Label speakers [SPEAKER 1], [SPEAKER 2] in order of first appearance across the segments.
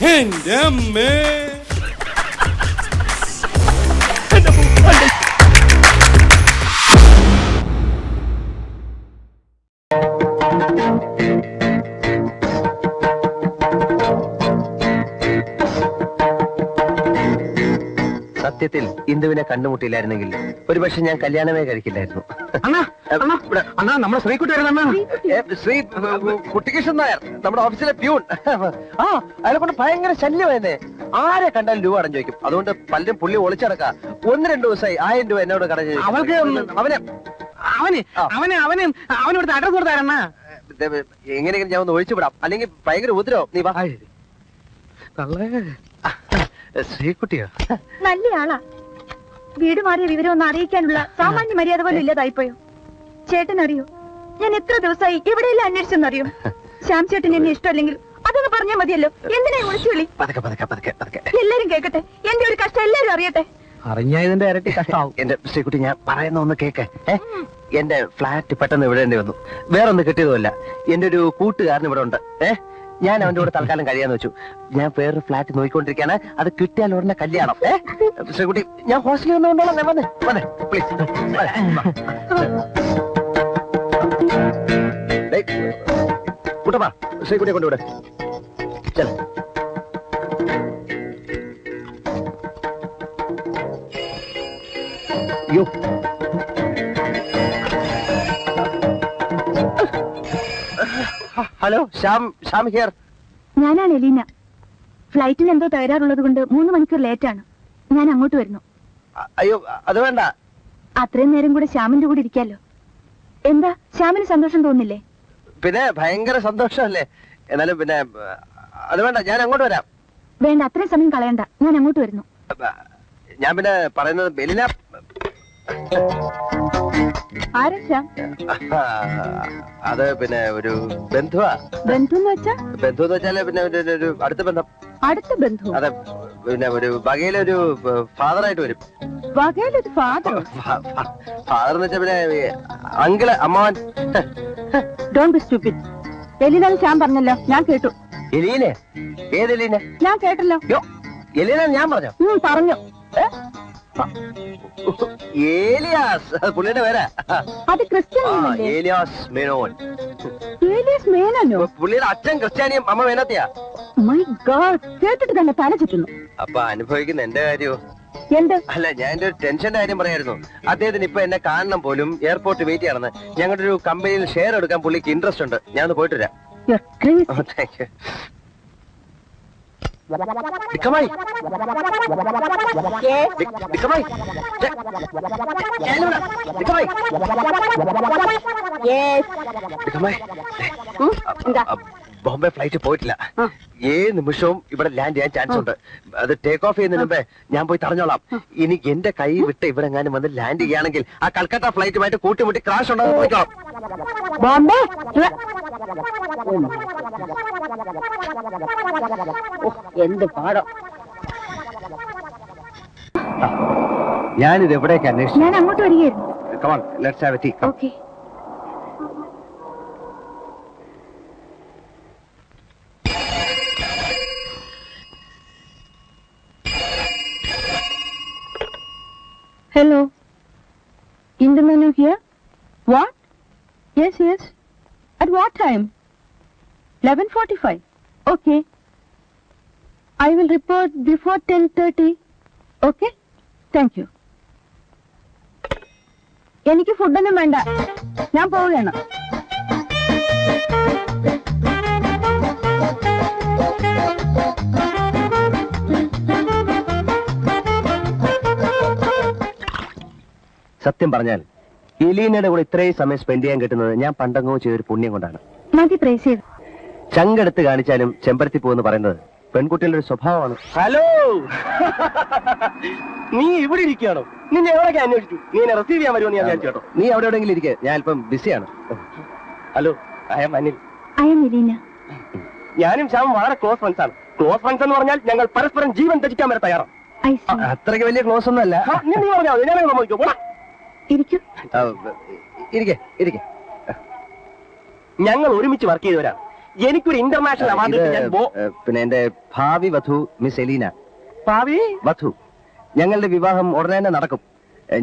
[SPEAKER 1] എന്റെ അമ്മേ.
[SPEAKER 2] സത്യത്തിൽ ഇന്ദുവിനെ കണ്ടുമുട്ടിയില്ലായിരുന്നെങ്കിൽ ഒരുപക്ഷെ ഞാൻ കല്യാണമേ കഴിക്കില്ലായിരുന്നു.
[SPEAKER 3] നമ്മുടെ ശ്രീകുട്ടി
[SPEAKER 2] ശ്രീ കുട്ടികൃഷ്ണൻ നായർ, നമ്മുടെ ഓഫീസിലെ പ്യൂൺ. ആ, അയാളെ കൊണ്ട് ഭയങ്കര ശല്യമായിരുന്നേ. ആരെ കണ്ടാലും രൂപ അടഞ്ഞു ചോദിക്കും. അതുകൊണ്ട് പലരും പുള്ളി ഒളിച്ചടക്കാം. 1-2 ദിവസമായി 1000 രൂപ എന്നോട് കടഞ്ഞു.
[SPEAKER 3] അവനോട് അഡ്രസ് കൊടുത്താരണ്ണ.
[SPEAKER 2] എങ്ങനെയെങ്കിലും ഞാൻ ഒന്ന് ഒഴിച്ചു വിടാം, അല്ലെങ്കിൽ ഭയങ്കര ഉപദ്രവം. നീ വാ. ശ്രീകുട്ടിയോ?
[SPEAKER 4] നല്ല ആളാ. വീട് മാറിയ വിവരം ഒന്ന് അറിയിക്കാനുള്ള സാമാന്യ മര്യാദ പോലും ഇല്ലാതായിപ്പോയോ? ചേട്ടൻ അറിയോ, ഞാൻ എത്ര ദിവസമായി എവിടെയെല്ലാം അന്വേഷിച്ചെന്നറിയോ? ശ്യാം ചേട്ടൻ എന്നെ ഇഷ്ടമല്ലെങ്കിൽ അതൊന്ന് പറഞ്ഞാൽ മതിയല്ലോ. എന്തിനാ വിളിച്ചു വിളി? എല്ലാരും കേൾക്കട്ടെ, എന്റെ ഒരു കഷ്ടം എല്ലാരും അറിയട്ടെ.
[SPEAKER 3] അറിഞ്ഞതിന്റെ ഇരട്ടി കഷ്ടാവും.
[SPEAKER 2] എന്റെ ശ്രീകുട്ടി, ഞാൻ പറയുന്ന ഒന്ന് കേക്ക്. എന്റെ ഫ്ലാറ്റ് പെട്ടെന്ന് വിടേണ്ടി വന്നു. വേറൊന്ന് കിട്ടിയതുമല്ല. എന്റെ ഒരു കൂട്ടുകാരൻ ഇവിടെ ഉണ്ട്. ഞാൻ അവന്റെ കൂടെ തൽക്കാലം കഴിയാന്ന് വെച്ചു. ഞാൻ വേറൊരു ഫ്ലാറ്റ് നോക്കിക്കൊണ്ടിരിക്കാണ്. അത് കിട്ടിയാൽ ഉടനെ കല്യാണം. ശ്രീകുട്ടി, ഞാൻ ഹോസ്റ്റലിൽ വന്നുകൊണ്ടോളാം. ഞാൻ വന്നേ പ്ലീസ്. കൂട്ടപ്പാ, ശ്രീകുട്ടിയെ കൊണ്ടുവിടെ. ചെല യോ. Hello, Shyam here.
[SPEAKER 4] ഞാനാണ് എലീന. ഫ്ലൈറ്റിന് എന്തോ തകരാറുള്ളത് കൊണ്ട് 3 മണിക്കൂർ ലേറ്റാണ്. ഞാൻ അങ്ങോട്ട് വരുന്നു.
[SPEAKER 2] അയ്യോ, അത് വേണ്ട.
[SPEAKER 4] അത്രയും നേരം കൂടെ ശ്യാമിന്റെ കൂടെ ഇരിക്കാലോ. എന്താ, ശ്യാമിന് സന്തോഷം തോന്നില്ലേ?
[SPEAKER 2] പിന്നെ ഭയങ്കര സന്തോഷമല്ലേ. എന്നാലും പിന്നെ അത് വേണ്ട, ഞാൻ അങ്ങോട്ട് വരാം.
[SPEAKER 4] വേണ്ട, അത്രയും സമയം കളയണ്ട. ഞാൻ അങ്ങോട്ട് വരുന്നു.
[SPEAKER 2] ഞാൻ പിന്നെ പറയുന്നത് ബെലിന.
[SPEAKER 4] ആരാ ശ്യാം?
[SPEAKER 2] അത് പിന്നെ ഒരു ബന്ധുവാ.
[SPEAKER 4] ബന്ധുന്ന് വെച്ചാ?
[SPEAKER 2] ബന്ധു എന്ന് വെച്ചാല് പിന്നെ ഒരു അടുത്ത ബന്ധം.
[SPEAKER 4] അടുത്ത ബന്ധു?
[SPEAKER 2] അതെ, പിന്നെ ഒരു വകയിലൊരു ഫാദറായിട്ട് വരും.
[SPEAKER 4] വകയിലൊരു ഫാദർ?
[SPEAKER 2] ഫാദർ എന്ന് വെച്ചാ പിന്നെ അങ്കിള്, അമ്മാവൻ.
[SPEAKER 4] Don't be stupid. Eleena Shyam പറഞ്ഞല്ലോ, ഞാൻ കേട്ടു.
[SPEAKER 2] എലീനെ? ഏത് എലീനെ?
[SPEAKER 4] ഞാൻ കേട്ടല്ലോ.
[SPEAKER 2] എലീന ഞാൻ പറഞ്ഞോ?
[SPEAKER 4] പറഞ്ഞു.
[SPEAKER 2] ഏലിയാസ്, പുള്ളിയുടെ പേരാ.
[SPEAKER 4] അത് ക്രിസ്ത്യൻ.
[SPEAKER 2] ഏലിയാസ് മേനോൻ.
[SPEAKER 4] ഏലിയാസ് മേനോനോ?
[SPEAKER 2] പുള്ളിയുടെ അച്ഛൻ ക്രിസ്ത്യാനിയും അമ്മ മേനോത്തിയാ.
[SPEAKER 4] മൈ ഗോഡ്, കേട്ടിട്ട് തന്നെ തല ചുറ്റുന്നു.
[SPEAKER 2] അപ്പൊ അനുഭവിക്കുന്ന എന്റെ കാര്യോ?
[SPEAKER 4] എന്ത്?
[SPEAKER 2] അല്ല, ഞാൻ എന്റെ ഒരു ടെൻഷന്റെ കാര്യം പറയായിരുന്നു. അദ്ദേഹത്തിന് ഇപ്പൊ എന്നെ കാണണം പോലും എയർപോർട്ട് വെയിറ്റ് ചെയ്യണമെന്ന്. ഞങ്ങളുടെ ഒരു കമ്പനിയിൽ ഷെയർ എടുക്കാൻ പുള്ളിക്ക് ഇൻട്രസ്റ്റ് ഉണ്ട്. ഞാൻ ഒന്ന് പോയിട്ട് വരാം. Thank you. ദിക്കമായി. ബോംബെ ഫ്ലൈറ്റ് പോയിട്ടില്ല. ഏത് നിമിഷവും ഇവിടെ ലാൻഡ് ചെയ്യാൻ ചാൻസ് ഉണ്ട്. അത് ടേക്ക് ഓഫ് ചെയ്യുന്നതിന് മുമ്പേ ഞാൻ പോയി തടഞ്ഞോളാം. ഇനി എന്റെ കൈ വിട്ട് ഇവിടെ എങ്ങാനും വന്ന് ലാൻഡ് ചെയ്യുകയാണെങ്കിൽ ആ കൽക്കട്ട ഫ്ലൈറ്റുമായിട്ട് കൂട്ടിമുട്ടി ക്രാഷ് ഉണ്ടാകുന്ന പോയിക്കോളാം.
[SPEAKER 4] ബോംബെ? എന്ത് പാടം.
[SPEAKER 2] ഞാനിത് എവിടേക്ക് അന്വേഷിച്ചു?
[SPEAKER 4] ഞാൻ അങ്ങോട്ട് വരികയായിരുന്നു.
[SPEAKER 2] Come on, let's have a tea.
[SPEAKER 4] Okay. Hello. In the menu here? What? Yes. At what time? 11:45. Okay. I will report before 10:30. Okay? Thank you. എനിക്ക് ഫുഡൊന്നും വേണ്ട, ഞാൻ പോവുകയാണ്.
[SPEAKER 2] സത്യം പറഞ്ഞാൽ എലീനയുടെ കൂടെ ഇത്രയും സമയം സ്പെൻഡ് ചെയ്യാൻ കിട്ടുന്നത് ഞാൻ പണ്ടങ്ങോ ചെയ്തൊരു പുണ്യം കൊണ്ടാണ്.
[SPEAKER 4] മതി പ്രൈസ് ചെയ്തു.
[SPEAKER 2] ചങ്കെടുത്ത് കാണിച്ചാലും ചെമ്പരത്തി പൂവെന്ന് പറയുന്നത് പെൺകുട്ടികളുടെ ഒരു സ്വഭാവമാണ്. ഹലോ, നീ ഇവിടെ ഇരിക്കുകയാണോ? നിന്നെ എവിടെയൊക്കെ അന്വേഷിച്ചു? നീ എന്നെ റിസീവ് ചെയ്യാൻ വരുമോ? ഞാൻ കേട്ടോ. നീ അവിടെ എവിടെയെങ്കിലും ഇരിക്കുക, ഞാൻ അല്പം ബിസിയാണ്. Hello, I am Anil.
[SPEAKER 4] I am Eleena.
[SPEAKER 2] ഞാനും ശ്യാമും വളരെ ക്ലോസ് ഫ്രണ്ട്സ് ആണ്. ക്ലോസ് ഫ്രണ്ട്സ് എന്ന് പറഞ്ഞാൽ ഞങ്ങൾ പരസ്പരം ജീവൻ ത്യജിക്കാൻ വരെ തയ്യാറാണ്. അത്രയ്ക്ക് വലിയ ക്ലോസ് ഒന്നും അല്ല. നീ പറഞ്ഞാൽ ഞാൻ ഞങ്ങൾ ഒരുമിച്ച് വർക്ക് ചെയ്തവരാണ്.
[SPEAKER 1] എനിക്കൊരു ഇന്റർനാഷണൽ അവാർഡ്
[SPEAKER 2] പിന്നെ എന്റെ ഭാവി വധു മിസ് എലീന.
[SPEAKER 1] ഭാവി
[SPEAKER 2] വധു. ഞങ്ങളുടെ വിവാഹം ഉടനെ തന്നെ നടക്കും.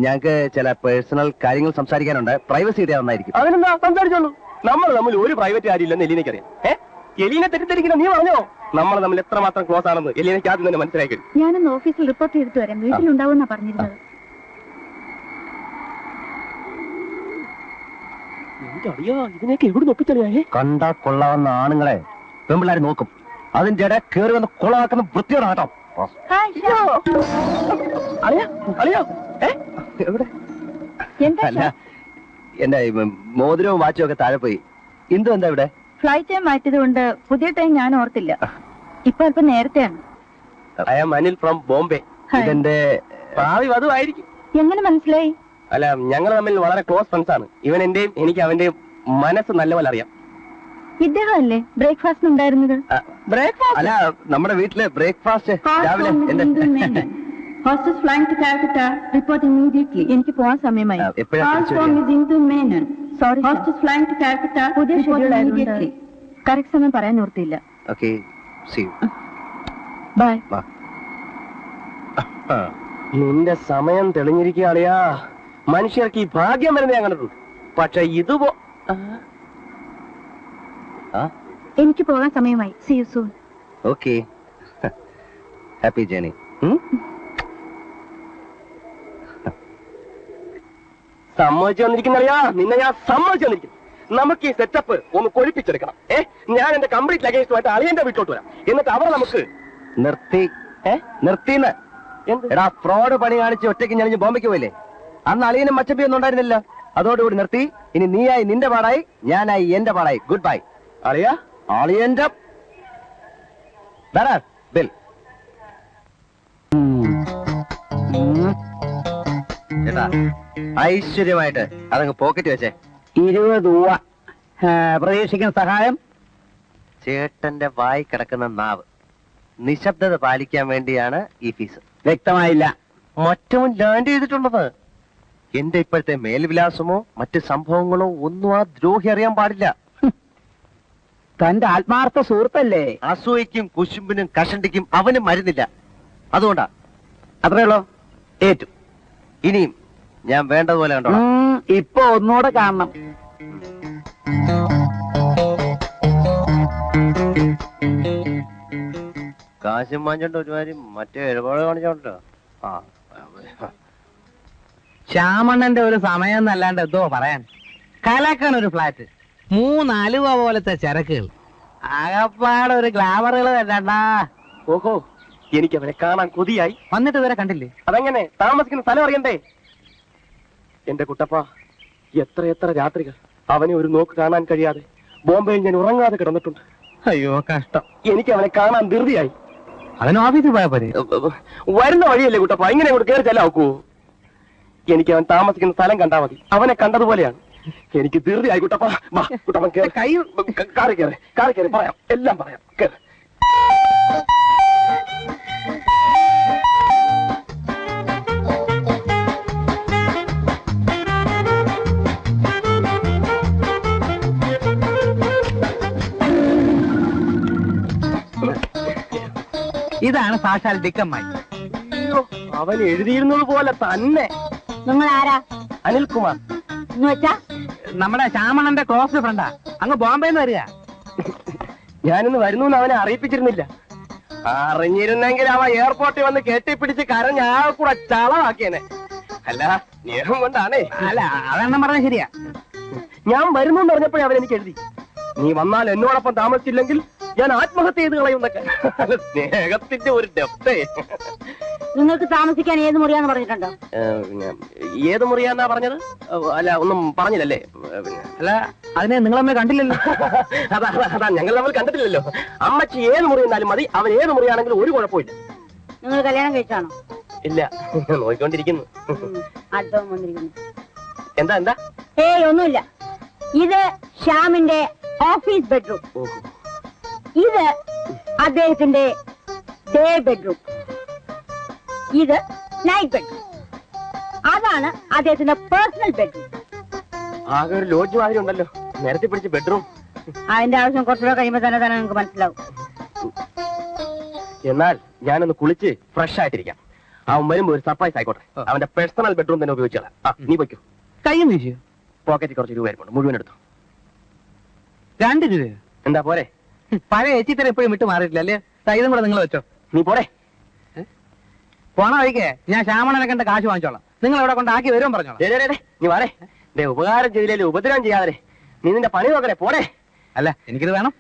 [SPEAKER 2] ഞങ്ങൾക്ക് ചില പേഴ്സണൽ കാര്യങ്ങൾ സംസാരിക്കാനുണ്ട്. പ്രൈവസി കിട്ടിയാൽ നന്നായിരിക്കും.
[SPEAKER 1] അതിനെന്താ, സംസാരിച്ചോളൂ. നമ്മൾ തമ്മിൽ ഒരു പ്രൈവറ്റ് കാര്യമില്ലെന്ന് എലീനയ്ക്കറിയാം. എലീനെ തെറ്റിദ്ധരിക്കുന്ന നീ പറഞ്ഞോ? നമ്മൾ തമ്മിൽ എത്രമാത്രം ക്ലോസ് ആണെന്ന് എലീനയ്ക്ക് ആദ്യം തന്നെ മനസ്സിലാക്കി.
[SPEAKER 4] ഞാനൊന്ന് ഓഫീസിൽ റിപ്പോർട്ട് ചെയ്തിട്ട് വരാം. വീട്ടിലുണ്ടാവുമെന്നാ പറഞ്ഞിരുന്നത്.
[SPEAKER 1] ഇതിനൊക്കെ എവിടെ ഒപ്പിച്ചറിയാ?
[SPEAKER 2] കണ്ടാ കൊള്ളാവുന്ന ആണുങ്ങളെ പെമ്പിള്ളാര് നോക്കും. അതിന്റെ ഇടയിൽ കയറി വന്ന് കൊളാക്കുന്ന വൃത്തിയോടെ കേട്ടോ. എവിടെ? അല്ല, എന്റെ മോതിരവും വാച്ചും ഒക്കെ താഴെ പോയി. ഇന്ദു എന്താ ഇവിടെ?
[SPEAKER 4] ഫ്ലൈറ്റ് ടൈം മാറ്റിയത് കൊണ്ട് പുതിയ ടൈം ഞാൻ ഓർത്തില്ല. ഇപ്പൊ അല്പം നേരത്തെയാണ്.
[SPEAKER 1] I am Anil from Bombay.
[SPEAKER 2] ഇതെന്റെ
[SPEAKER 1] ഭാവി വധുവായിരിക്കും.
[SPEAKER 4] എങ്ങനെ മനസ്സിലായി?
[SPEAKER 1] അല്ല, ഞങ്ങൾ തമ്മിൽ വളരെ ക്ലോസ് ഫ്രണ്ട്സ് ആണ്. ഇവൻ എന്റെയും എനിക്ക് അവന്റെയും മനസ്സ് നല്ലപോലെ അറിയാം.
[SPEAKER 4] ഇദ്ദേഹം അല്ലേ ബ്രേക്ക്ഫാസ്റ്റ് ഉണ്ടായിരുന്നത്?
[SPEAKER 1] ബ്രേക്ക്ഫാസ്റ്റ്
[SPEAKER 2] അല്ല, നമ്മുടെ വീട്ടില് ബ്രേക്ക്ഫാസ്റ്റ് രാവിലെ.
[SPEAKER 4] Hostess flying to Calcutta report immediately. എനിക്ക് പോകാൻ സമയമായി. Sorry, hostess flying to Calcutta പുതിയ ഷെഡ്യൂൾ ആയതുകൊണ്ട് കറക്റ്റ് സമയം പറയാൻ ഓർത്തില്ല.
[SPEAKER 2] Okay, see you.
[SPEAKER 4] ബൈ.
[SPEAKER 1] നിന്റെ സമയം തെളിഞ്ഞിരിക്കുകയാളിയാ. മനുഷ്യർക്ക് ഈ ഭാഗ്യം വരുന്ന ഞാൻ കണ്ടിട്ടുണ്ട്. പക്ഷെ ഇതുപോ
[SPEAKER 4] എനിക്ക് പോകാൻ സമയമായി. See you soon.
[SPEAKER 2] Okay, happy journey.
[SPEAKER 1] സമ്മതിച്ചു വന്നിരിക്കുന്നറിയാ. നിന്നെ ഞാൻ സമ്മതിച്ചു വന്നിരിക്കുന്നു. നമുക്ക് ഈ സെറ്റപ്പ് ഒന്ന് കൊഴിപ്പിച്ചെടുക്കണം. ഞാൻ എന്റെ കംപ്ലീറ്റ് ലഗേജുമായിട്ട് അളിയന്റെ വീട്ടിലോട്ട് വരാം. എന്നിട്ട് അവർ നമുക്ക്
[SPEAKER 2] നിർത്തിന്ന്. എടാ, ഫ്രോഡ് പണി കാണിച്ച് ഒറ്റയ്ക്ക് ഞാൻ ബോംബെക്ക് പോയില്ലേ? അന്ന് അളിയനും മച്ചപ്പി ഒന്നും ഉണ്ടായിരുന്നില്ല. അതോടുകൂടി നിർത്തി. ഇനി നീയായി നിന്റെ പാടായി, ഞാനായി എന്റെ പാടായി. Good bye.
[SPEAKER 1] അറിയാ
[SPEAKER 2] അളിയന്റെ ബിൽ. ചേട്ടാ, ഐശ്വര്യമായിട്ട് അതങ്ങ് പോക്കറ്റ് വെച്ചേ.
[SPEAKER 3] 20 രൂപ. പ്രതീക്ഷിക്കുന്ന സഹായം?
[SPEAKER 2] ചേട്ടന്റെ വായി കിടക്കുന്ന നാവ്. നിശബ്ദത പാലിക്കാൻ വേണ്ടിയാണ് ഈ ഫീസ്.
[SPEAKER 3] വ്യക്തമായില്ല.
[SPEAKER 2] മറ്റവൻ ലാൻഡ് ചെയ്തിട്ടുള്ളത്. എന്റെ ഇപ്പോഴത്തെ മേൽവിലാസമോ മറ്റ് സംഭവങ്ങളോ ഒന്നും ആ ദ്രോഹി അറിയാൻ പാടില്ല.
[SPEAKER 3] തന്റെ ആത്മാർത്ഥ സുഹൃത്തല്ലേ?
[SPEAKER 2] അസൂയക്കും കുശുമ്പിനും കഷണ്ടിക്കും അവനും മരുന്നില്ല. അതുകൊണ്ടാ.
[SPEAKER 3] അത്രയുള്ളൂ.
[SPEAKER 2] ഏറ്റു. ഇനിയും ഞാൻ വേണ്ടതുപോലെ കണ്ടോ.
[SPEAKER 3] ഇപ്പൊ ഒന്നുകൂടെ കാണണം.
[SPEAKER 2] കാശും വാങ്ങിച്ചോണ്ട് ഒരുമാതിരി മറ്റേ എഴുപാട് കാണിച്ചോണ്ടോ.
[SPEAKER 3] ശ്യാമണ്ണന്റെ ഒരു സമയം എന്നല്ലാണ്ട് എന്തോ പറയാൻ. കലക്കാൻ ഒരു ഫ്ലാറ്റ്, 3 അലുവ പോലത്തെ ചരക്കുകൾ, ആകപ്പാടെ ഒരു ഗ്ലാമറുകൾ തന്നെണ്ടാ.
[SPEAKER 1] ഓഹോ, എനിക്ക് അവനെ കാണാൻ കൊതിയായി.
[SPEAKER 3] വന്നിട്ട് ഇതുവരെ കണ്ടില്ലേ?
[SPEAKER 1] അതെങ്ങനെ? താമസിക്കുന്ന സ്ഥലം അറിയണ്ടേ? എന്റെ കുട്ടപ്പ, എത്ര രാത്രികൾ അവനെ ഒരു നോക്ക് കാണാൻ കഴിയാതെ ബോംബെയിൽ ഞാൻ ഉറങ്ങാതെ കിടന്നിട്ടുണ്ട്.
[SPEAKER 3] അയ്യോ കഷ്ടം.
[SPEAKER 1] എനിക്ക് അവനെ കാണാൻ ധൃതിയായി.
[SPEAKER 3] അതിന് ഓഫീസിൽ പോയാ പോരെ?
[SPEAKER 1] വരുന്ന വഴിയല്ലേ കുട്ടപ്പ, ഇങ്ങനെ ഇവിടെ കയറി ചെല്ലാവൂ. എനിക്ക് അവൻ താമസിക്കുന്ന സ്ഥലം കണ്ടാ മതി. അവനെ കണ്ടതുപോലെയാണ്. എനിക്ക് ധൃതിയായി കുട്ടപ്പ. കുട്ടപ്പൻ കൈ കാറി കയറി പറയാം, എല്ലാം പറയാം. കേറ്.
[SPEAKER 3] ഇതാണ് സാക്ഷാൽ ദിക്കമ്മായി.
[SPEAKER 1] അയ്യോ, അവൻ എഴുതിയിരുന്നത് പോലെ തന്നെ.
[SPEAKER 4] നിങ്ങൾ ആരാ?
[SPEAKER 1] അനിൽകുമാർ.
[SPEAKER 4] എന്ന് വെച്ചാ
[SPEAKER 3] നമ്മുടെ ശ്യാമണ്ണന്റെ ക്ലോസ് ഫ്രണ്ടാ. അങ്ങ് ബോംബെന്ന് വരിക.
[SPEAKER 1] ഞാനിന്ന് വരുന്നു എന്ന് അവനെ അറിയിപ്പിച്ചിരുന്നില്ല. അറിഞ്ഞിരുന്നെങ്കിൽ അവൻ എയർപോർട്ടിൽ വന്ന് കെട്ടിപ്പിടിച്ച് കരഞ്ഞ ആ കൂടെ ചളമാക്കിയനെ. അല്ല, സ്നേഹം കൊണ്ടാണേ.
[SPEAKER 3] അല്ല, അതെണ്ണം പറഞ്ഞ ശരിയാ.
[SPEAKER 1] ഞാൻ വരുന്നു എന്ന് പറഞ്ഞപ്പോഴേ അവൻ എനിക്ക് എഴുതി, നീ വന്നാൽ എന്നോടൊപ്പം താമസിച്ചില്ലെങ്കിൽ ഞാൻ ആത്മഹത്യ ചെയ്ത് കളയുന്നൊക്കെ. സ്നേഹത്തിന്റെ ഒരു ഡെപ്തേ.
[SPEAKER 4] നിങ്ങൾക്ക് താമസിക്കാൻ ഏത് മുറിയാന്ന് പറഞ്ഞിട്ടുണ്ടോ?
[SPEAKER 1] ഏത് മുറിയാന്നാ പറഞ്ഞത്? അല്ല, ഒന്നും പറഞ്ഞില്ലല്ലേ?
[SPEAKER 3] അല്ല, അതിനെ നിങ്ങളമ്മ കണ്ടില്ലല്ലോ.
[SPEAKER 1] അതാ ഞങ്ങൾ നമ്മൾ കണ്ടിട്ടില്ലല്ലോ. അമ്മച്ചി ഏത് മുറി എന്നാലും മതി. അവൻ ഏത് മുറിയാണെങ്കിലും ഒരു കുഴപ്പമില്ല.
[SPEAKER 4] നിങ്ങൾ കല്യാണം കഴിച്ചാണോ?
[SPEAKER 1] ഇല്ല, നോക്കിക്കൊണ്ടിരിക്കുന്നു. എന്താ?
[SPEAKER 4] ഏയ്, ഒന്നുമില്ല. ഇത് ശ്യാമിന്റെ ഓഫീസ് ബെഡ്റൂം. ഇത് അദ്ദേഹത്തിന്റെ ഡേ ബെഡ്റൂം. ഇത് നൈറ്റ് ബെഡ്റൂം. അതാണ് അദ്ദേഹത്തിന്റെ പേഴ്സണൽ ബെഡ്റൂം.
[SPEAKER 1] ആകെ ഒരു ലോഡ്ജ് മാതിരി ഉണ്ടല്ലോ. നേരത്തെ പിടിച്ച ബെഡ്റൂം.
[SPEAKER 4] അതിന്റെ ആവശ്യം കുറച്ചുകൂടെ കഴിയുമ്പോ തന്നെ നിങ്ങൾക്ക് മനസ്സിലാവും.
[SPEAKER 1] എന്നാൽ ഞാനൊന്ന് കുളിച്ച് ഫ്രഷ് ആയിട്ടിരിക്കാം. അവൻ വരുമ്പോ ഒരു സർപ്രൈസ് ആയിക്കോട്ടെ. അവന്റെ പേഴ്സണൽ ബെഡ്റൂം തന്നെ ഉപയോഗിച്ചോളാം. നീ വയ്ക്കൂ.
[SPEAKER 3] കയ്യും വീശിയോ?
[SPEAKER 1] പോക്കറ്റിൽ കുറച്ച് രൂപ ആയിരിക്കും, മുഴുവൻ എടുത്തു.
[SPEAKER 3] 2 രൂപയോ?
[SPEAKER 1] എന്താ പോരെ?
[SPEAKER 3] പഴയ ഏച്ചിത്തരം എപ്പോഴും വിട്ട് മാറിയിട്ടില്ല അല്ലേ? ഇതും കൂടെ നിങ്ങൾ വെച്ചോ.
[SPEAKER 1] നീ പോരെ.
[SPEAKER 3] പോണ വഴിക്കേ ഞാൻ ശ്യാമണനെ കണ്ട കാശ് വാങ്ങിച്ചോളാം. നിങ്ങൾ എവിടെ കൊണ്ടാക്കി വരുമെന്ന് പറഞ്ഞോളാം.
[SPEAKER 1] നീ വാടേ. ഉപകാരം ചെയ്തില്ലേ ഉപദ്രവം ചെയ്യാതെ. നീ നിന്റെ പണി നോക്കണേ. പോരെ.
[SPEAKER 3] അല്ല എനിക്കിത് വേണം.